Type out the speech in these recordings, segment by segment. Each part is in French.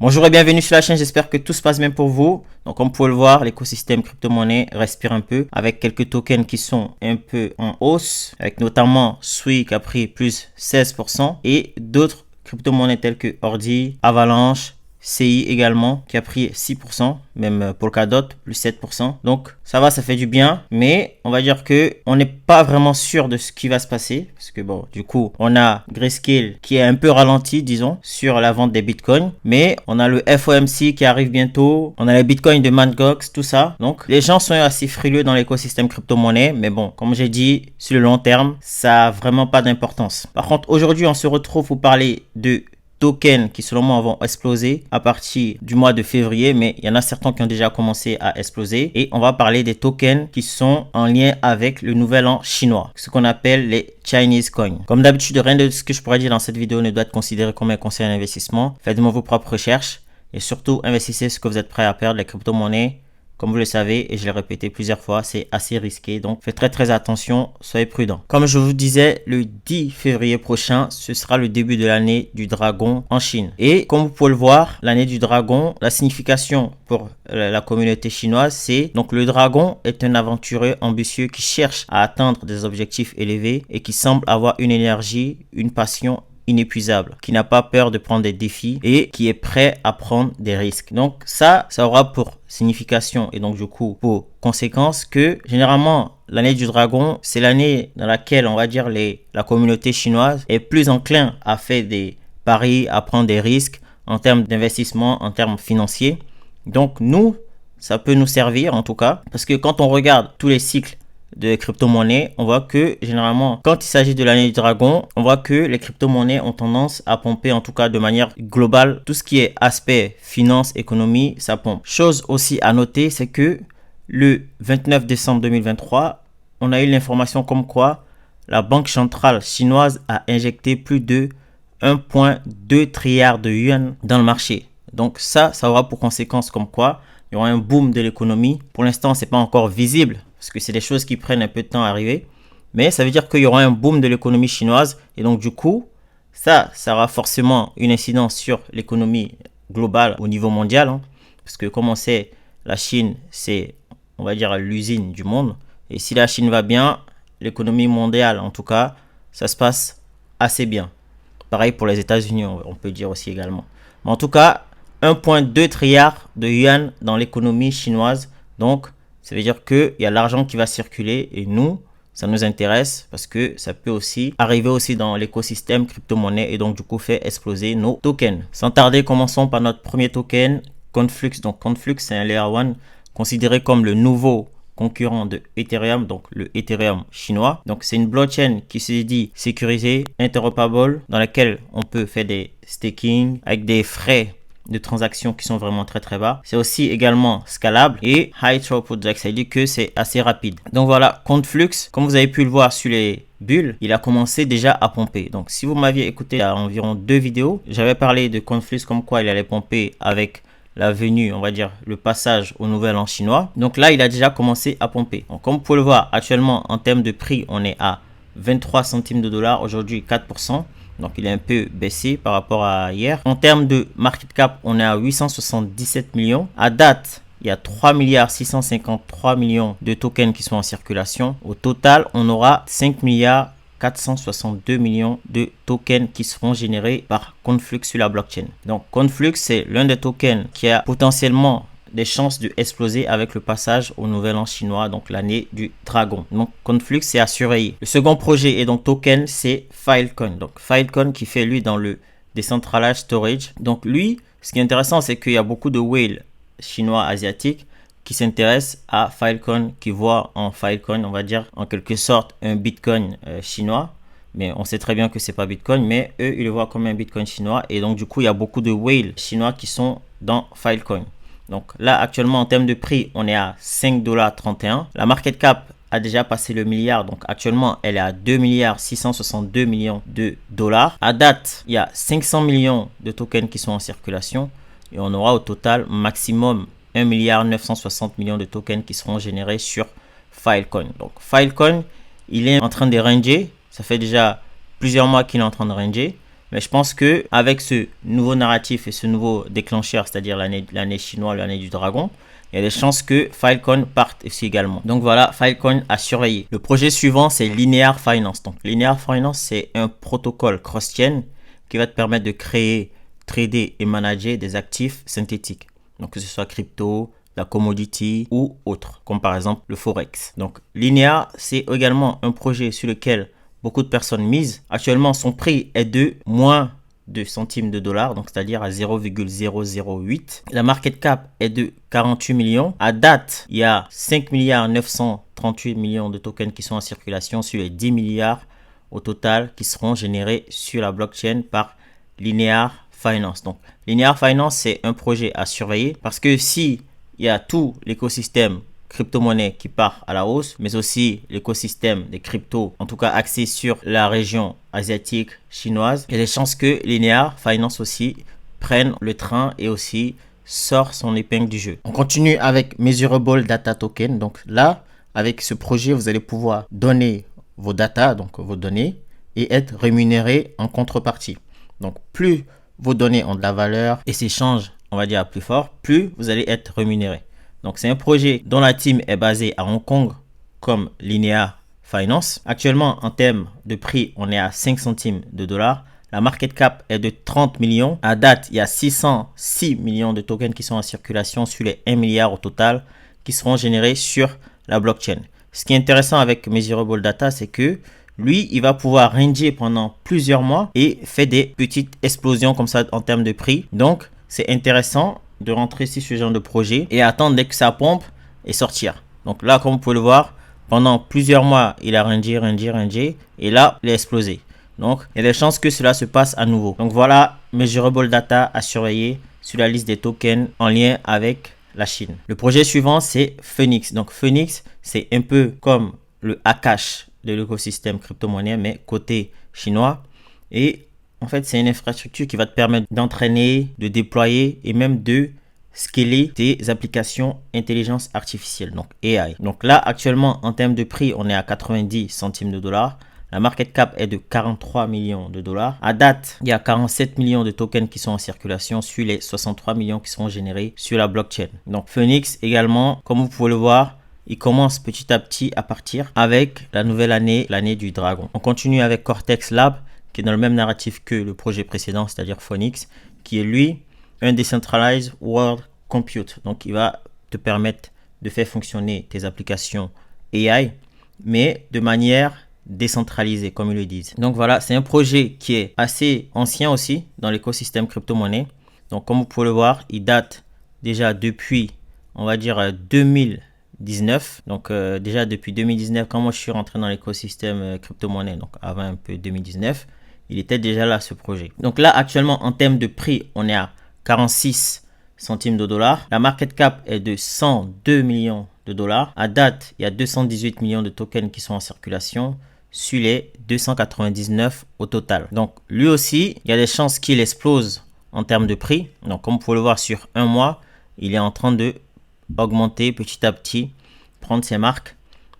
Bonjour et bienvenue sur la chaîne, j'espère que tout se passe bien pour vous. Donc comme vous pouvez le voir, l'écosystème crypto-monnaie respire un peu avec quelques tokens qui sont un peu en hausse, avec notamment Sui qui a pris plus 16% et d'autres crypto-monnaies telles que Ordi, Avalanche, CI également qui a pris 6%, même Polkadot plus 7%. Donc ça va, ça fait du bien, mais on va dire que on n'est pas vraiment sûr de ce qui va se passer parce que bon, du coup, on a Grayscale qui est un peu ralenti, disons, sur la vente des bitcoins, mais on a le FOMC qui arrive bientôt, on a les bitcoins de Mt. Gox, tout ça. Donc les gens sont assez frileux dans l'écosystème crypto-monnaie, mais bon, comme j'ai dit, sur le long terme, ça a vraiment pas d'importance. Par contre, aujourd'hui, on se retrouve pour parler de tokens qui selon moi vont exploser à partir du mois de février, mais il y en a certains qui ont déjà commencé à exploser et on va parler des tokens qui sont en lien avec le nouvel an chinois, ce qu'on appelle les Chinese coins. Comme d'habitude, rien de ce que je pourrais dire dans cette vidéo ne doit être considéré comme un conseil d'investissement. Faites-moi vos propres recherches et surtout investissez ce que vous êtes prêt à perdre. Les crypto-monnaies, comme vous le savez, et je l'ai répété plusieurs fois, c'est assez risqué. Donc, faites très attention, soyez prudents. Comme je vous disais, le 10 février prochain, ce sera le début de l'année du dragon en Chine. Et comme vous pouvez le voir, l'année du dragon, la signification pour la communauté chinoise, c'est donc le dragon est un aventureux ambitieux qui cherche à atteindre des objectifs élevés et qui semble avoir une énergie, une passion inépuisable, qui n'a pas peur de prendre des défis et qui est prêt à prendre des risques. Donc ça aura pour signification et donc du coup pour conséquence que généralement l'année du dragon, c'est l'année dans laquelle on va dire la communauté chinoise est plus enclin à faire des paris, à prendre des risques en termes d'investissement, en termes financiers. Donc nous, ça peut nous servir en tout cas parce que quand on regarde tous les cycles de crypto-monnaies, on voit que généralement quand il s'agit de l'année du dragon, on voit que les crypto-monnaies ont tendance à pomper, en tout cas de manière globale, tout ce qui est aspect finance, économie, ça pompe. Chose aussi à noter, c'est que le 29 décembre 2023, on a eu l'information comme quoi la banque centrale chinoise a injecté plus de 1,2 trilliard de yuan dans le marché. Donc ça aura pour conséquence comme quoi il y aura un boom de l'économie. Pour l'instant, c'est pas encore visible parce que c'est des choses qui prennent un peu de temps à arriver. Mais ça veut dire qu'il y aura un boom de l'économie chinoise. Et donc, du coup, ça aura forcément une incidence sur l'économie globale au niveau mondial. Parce que, comme on sait, la Chine, c'est, on va dire, l'usine du monde. Et si la Chine va bien, l'économie mondiale, en tout cas, ça se passe assez bien. Pareil pour les États-Unis, on peut dire aussi également. Mais en tout cas, 1,2 trilliard de yuan dans l'économie chinoise. Donc, ça veut dire qu'il y a l'argent qui va circuler et nous, ça nous intéresse parce que ça peut aussi arriver aussi dans l'écosystème crypto-monnaie et donc du coup faire exploser nos tokens. Sans tarder, commençons par notre premier token, Conflux. Donc Conflux, c'est un Layer 1 considéré comme le nouveau concurrent de Ethereum, donc le Ethereum chinois. Donc c'est une blockchain qui se dit sécurisée, interopérable, dans laquelle on peut faire des staking avec des frais de transactions qui sont vraiment très bas. C'est aussi également scalable et high throughput, ça veut dire que c'est assez rapide. Donc voilà, Conflux, comme vous avez pu le voir sur les bulles, il a commencé déjà à pomper. Donc si vous m'aviez écouté il y a environ 2 vidéos, j'avais parlé de Conflux comme quoi il allait pomper avec la venue, on va dire, le passage au nouvel an chinois. Donc là, il a déjà commencé à pomper. Donc comme vous pouvez le voir, actuellement, en termes de prix, on est à 23 centimes de dollars. Aujourd'hui, 4%. Donc, il est un peu baissé par rapport à hier. En termes de market cap, on est à 877 millions. À date, il y a 3 milliards 653 millions de tokens qui sont en circulation. Au total, on aura 5 milliards 462 millions de tokens qui seront générés par Conflux sur la blockchain. Donc, Conflux, c'est l'un des tokens qui a potentiellement des chances de exploser avec le passage au nouvel an chinois, donc l'année du dragon. Donc Conflux, c'est à surveiller. Le second projet et donc token, c'est Filecoin. Donc Filecoin qui fait lui dans le decentralized storage. Donc lui, ce qui est intéressant, c'est qu'il y a beaucoup de whales chinois asiatiques qui s'intéressent à Filecoin, qui voient en Filecoin, on va dire en quelque sorte un Bitcoin chinois. Mais on sait très bien que c'est pas Bitcoin, mais eux, ils le voient comme un Bitcoin chinois. Et donc du coup, il y a beaucoup de whales chinois qui sont dans Filecoin. Donc là, actuellement, en termes de prix, on est à 5,31 $. La market cap a déjà passé le milliard. Donc actuellement, elle est à 2 milliards 662 millions de dollars. À date, il y a 500 millions de tokens qui sont en circulation. Et on aura au total maximum 1 milliard 960 millions de tokens qui seront générés sur Filecoin. Donc Filecoin, il est en train de ranger. Ça fait déjà plusieurs mois qu'il est en train de ranger. Mais je pense que avec ce nouveau narratif et ce nouveau déclencheur, c'est-à-dire l'année chinoise, l'année du dragon, il y a des chances que Filecoin parte aussi également. Donc voilà, Filecoin à surveiller. Le projet suivant, c'est Linear Finance. Donc Linear Finance, c'est un protocole cross-chain qui va te permettre de créer, trader et manager des actifs synthétiques. Donc que ce soit crypto, la commodity ou autre, comme par exemple le Forex. Donc Linear, c'est également un projet sur lequel beaucoup de personnes misent. Actuellement, son prix est de moins de centimes de dollars, donc c'est-à-dire à 0,008. La market cap est de 48 millions. À date, il y a 5 milliards 938 millions de tokens qui sont en circulation sur les 10 milliards au total qui seront générés sur la blockchain par Linear Finance. Donc, Linear Finance, c'est un projet à surveiller parce que si il y a tout l'écosystème crypto-monnaie qui part à la hausse, mais aussi l'écosystème des cryptos, en tout cas axé sur la région asiatique chinoise, il y a des chances que Linear Finance aussi prenne le train et aussi sort son épingle du jeu. On continue avec Measurable Data Token. Donc là, avec ce projet, vous allez pouvoir donner vos data, donc vos données, et être rémunéré en contrepartie. Donc plus vos données ont de la valeur et s'échangent, on va dire, à plus fort, plus vous allez être rémunéré. Donc c'est un projet dont la team est basée à Hong Kong comme Linear Finance. Actuellement, en termes de prix, on est à 5 centimes de dollars. La market cap est de 30 millions. À date, il y a 606 millions de tokens qui sont en circulation sur les 1 milliard au total qui seront générés sur la blockchain. Ce qui est intéressant avec Measurable Data, c'est que lui, il va pouvoir ranger pendant plusieurs mois et fait des petites explosions comme ça en termes de prix. Donc, c'est intéressant de rentrer sur ce genre de projet et attendre dès que ça pompe et sortir. Donc là, comme vous pouvez le voir, pendant plusieurs mois, il a rangé et là, il a explosé. Donc, il y a des chances que cela se passe à nouveau. Donc voilà, Measurable Data à surveiller sur la liste des tokens en lien avec la Chine. Le projet suivant, c'est Phoenix. Donc Phoenix, c'est un peu comme le Akash de l'écosystème crypto-monnaie, mais côté chinois. Et en fait, c'est une infrastructure qui va te permettre d'entraîner, de déployer et même de scaler tes applications intelligence artificielle, donc AI. Donc là, actuellement, en termes de prix, on est à 90 centimes de dollars. La market cap est de 43 millions de dollars. À date, il y a 47 millions de tokens qui sont en circulation sur les 63 millions qui seront générés sur la blockchain. Donc Phoenix également, comme vous pouvez le voir, il commence petit à petit à partir avec la nouvelle année, l'année du dragon. On continue avec Cortex Lab, qui est dans le même narratif que le projet précédent, c'est-à-dire Phoenix, qui est lui un Decentralized World Compute. Donc, il va te permettre de faire fonctionner tes applications AI, mais de manière décentralisée, comme ils le disent. Donc voilà, c'est un projet qui est assez ancien aussi dans l'écosystème crypto-monnaie. Donc, comme vous pouvez le voir, il date déjà depuis, on va dire, 2019. Donc déjà depuis 2019, quand moi je suis rentré dans l'écosystème crypto-monnaie, donc avant un peu 2019, il était déjà là ce projet. Donc là actuellement en termes de prix, on est à 46 centimes de dollars. La market cap est de 102 millions de dollars. À date, il y a 218 millions de tokens qui sont en circulation sur les 299 au total. Donc lui aussi, il y a des chances qu'il explose en termes de prix. Donc comme vous pouvez le voir sur un mois, il est en train de augmenter petit à petit, prendre ses marques.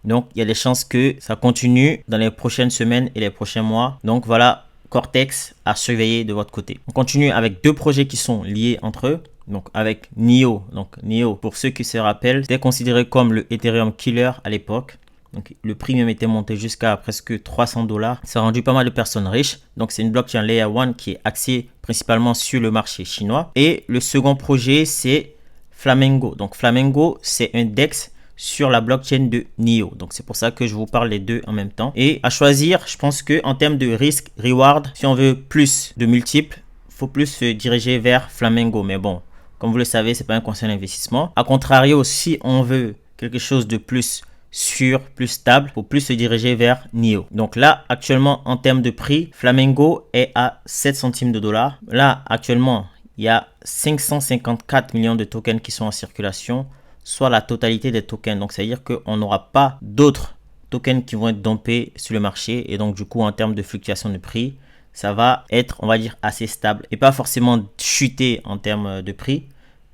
Donc il y a des chances que ça continue dans les prochaines semaines et les prochains mois. Donc voilà, Cortex à surveiller de votre côté. On continue avec deux projets qui sont liés entre eux. Donc avec NIO. Donc NIO, pour ceux qui se rappellent, c'était considéré comme le Ethereum killer à l'époque. Donc le prix même était monté jusqu'à presque 300 dollars. Ça a rendu pas mal de personnes riches. Donc c'est une blockchain Layer 1 qui est axée principalement sur le marché chinois. Et le second projet, c'est Flamingo. Donc Flamingo, c'est un DEX sur la blockchain de NIO. Donc c'est pour ça que je vous parle les deux en même temps. Et à choisir, je pense que en termes de risque reward, si on veut plus de multiples, il faut plus se diriger vers Flamingo. Mais bon, comme vous le savez, c'est pas un conseil d'investissement. A contrario, si on veut quelque chose de plus sûr, plus stable, faut plus se diriger vers NIO. Donc là, actuellement, en termes de prix, Flamingo est à 7 centimes de dollars. Là, actuellement, il y a 554 millions de tokens qui sont en circulation, soit la totalité des tokens. Donc, c'est-à-dire qu'on n'aura pas d'autres tokens qui vont être dumpés sur le marché. Et donc, du coup, en termes de fluctuation de prix, ça va être, on va dire, assez stable et pas forcément chuter en termes de prix.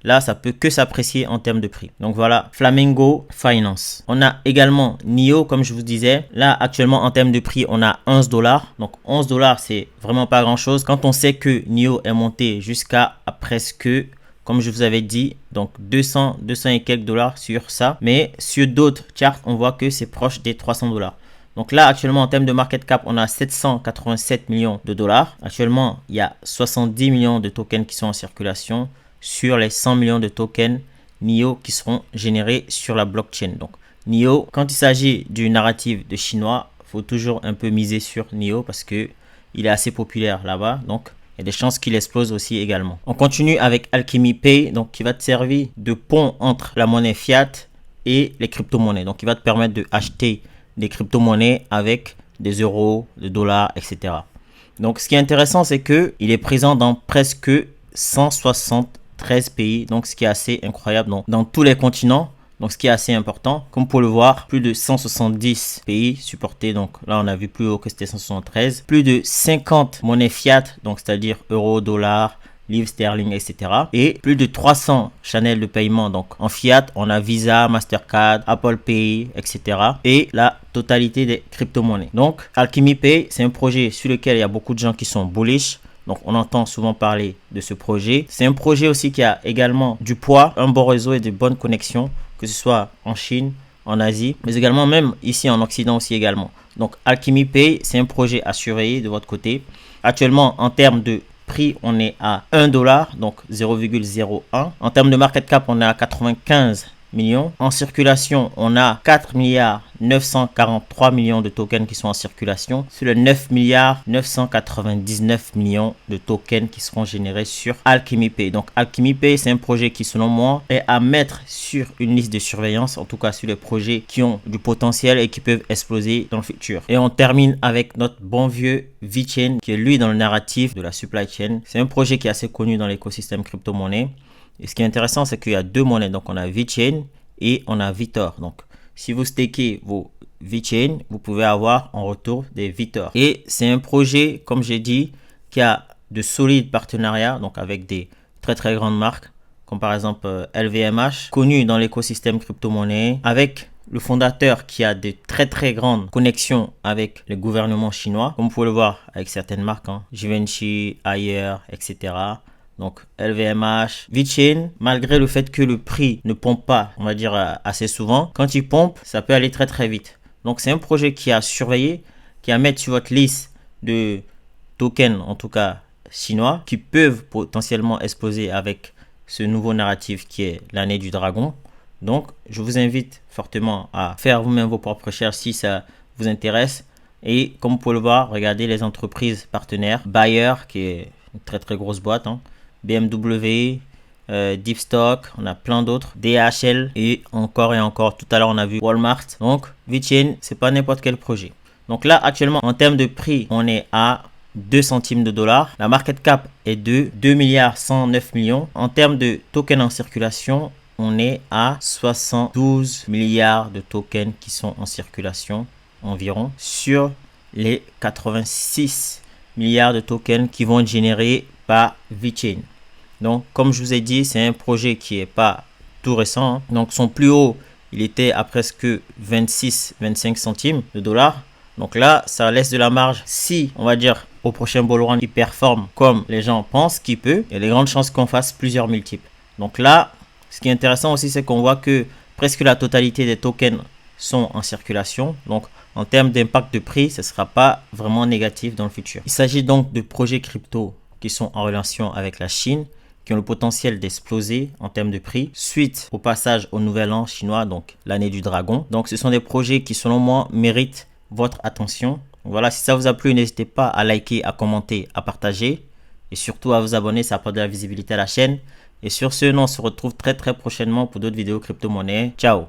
là, ça peut que s'apprécier en termes de prix. Donc voilà, Flamingo Finance. On a également NIO, comme je vous disais. Là, actuellement, en termes de prix, on a 11 dollars. Donc 11 dollars, c'est vraiment pas grand chose. Quand on sait que NIO est monté jusqu'à presque, comme je vous avais dit, donc 200 et quelques dollars sur ça. Mais sur d'autres charts, on voit que c'est proche des 300 dollars. Donc là, actuellement, en termes de market cap, on a 787 millions de dollars. Actuellement, il y a 70 millions de tokens qui sont en circulation sur les 100 millions de tokens NIO qui seront générés sur la blockchain. Donc NIO, quand il s'agit du narratif de chinois, il faut toujours un peu miser sur NIO parce que il est assez populaire là-bas. Donc il y a des chances qu'il explose aussi également. On continue avec Alchemy Pay, donc qui va te servir de pont entre la monnaie fiat et les crypto-monnaies. Donc il va te permettre de acheter des crypto-monnaies avec des euros, des dollars, etc. Donc ce qui est intéressant, c'est que il est présent dans presque 173 pays, donc ce qui est assez incroyable dans tous les continents. Donc ce qui est assez important, comme pour le voir, plus de 170 pays supportés. Donc là, on a vu plus haut que c'était 173. Plus de 50 monnaies fiat, donc c'est-à-dire euros, dollars, livres sterling, etc. Et plus de 300 channels de paiement. Donc en fiat, on a Visa, Mastercard, Apple Pay, etc. Et la totalité des crypto-monnaies. Donc Alchemy Pay, c'est un projet sur lequel il y a beaucoup de gens qui sont bullish. Donc on entend souvent parler de ce projet. C'est un projet aussi qui a également du poids, un bon réseau et de bonnes connexions, que ce soit en Chine, en Asie, mais également même ici en Occident aussi également. Donc Alchemy Pay, c'est un projet à surveiller de votre côté. Actuellement, en termes de prix, on est à 1 dollar, donc 0,01. En termes de market cap, on est à 95 millions. En circulation, on a 4 milliards 943 millions de tokens qui sont en circulation sur les 9 milliards 999 millions de tokens qui seront générés sur Alchemy Pay. Donc Alchemy Pay, c'est un projet qui, selon moi, est à mettre sur une liste de surveillance, en tout cas sur les projets qui ont du potentiel et qui peuvent exploser dans le futur. Et on termine avec notre bon vieux VeChain, qui est lui dans le narratif de la supply chain. C'est un projet qui est assez connu dans l'écosystème crypto-monnaie. Et ce qui est intéressant, c'est qu'il y a deux monnaies. Donc, on a VeChain et on a Vitor. Donc, si vous stakez vos VeChain, vous pouvez avoir en retour des Vitor. Et c'est un projet, comme j'ai dit, qui a de solides partenariats, donc avec des très très grandes marques, comme par exemple LVMH, connu dans l'écosystème crypto-monnaie, avec le fondateur qui a de très très grandes connexions avec le gouvernement chinois, comme vous pouvez le voir avec certaines marques, Givenchy, Haier, etc. Donc LVMH, VeChain, malgré le fait que le prix ne pompe pas, on va dire assez souvent, quand il pompe, ça peut aller très très vite. Donc c'est un projet qui a surveillé, qui a mettre sur votre liste de tokens, en tout cas chinois, qui peuvent potentiellement exploser avec ce nouveau narratif qui est l'année du dragon. Donc je vous invite fortement à faire vous-même vos propres recherches si ça vous intéresse. Et comme vous pouvez le voir, regardez les entreprises partenaires. Bayer, qui est une très très grosse boîte, BMW, Deepstock, on a plein d'autres, DHL et encore. Tout à l'heure, on a vu Walmart. Donc, VeChain, c'est pas n'importe quel projet. Donc là, actuellement, en termes de prix, on est à 2 centimes de dollars. La market cap est de 2 milliards 109 millions. En termes de tokens en circulation, on est à 72 milliards de tokens qui sont en circulation environ sur les 86 milliards de tokens qui vont être générés par VeChain. Donc, comme je vous ai dit, c'est un projet qui n'est pas tout récent. Donc, son plus haut, il était à presque 26-25 centimes de dollars. Donc là, ça laisse de la marge. Si, on va dire, au prochain bull run, il performe comme les gens pensent qu'il peut, il y a de grandes chances qu'on fasse plusieurs multiples. Donc là, ce qui est intéressant aussi, c'est qu'on voit que presque la totalité des tokens sont en circulation. Donc, en termes d'impact de prix, ce ne sera pas vraiment négatif dans le futur. Il s'agit donc de projets crypto qui sont en relation avec la Chine, qui ont le potentiel d'exploser en termes de prix suite au passage au nouvel an chinois, donc l'année du dragon. Donc ce sont des projets qui, selon moi, méritent votre attention. Voilà, si ça vous a plu, n'hésitez pas à liker, à commenter, à partager et surtout à vous abonner, ça apporte de la visibilité à la chaîne. Et sur ce, on se retrouve très très prochainement pour d'autres vidéos crypto-monnaie. Ciao!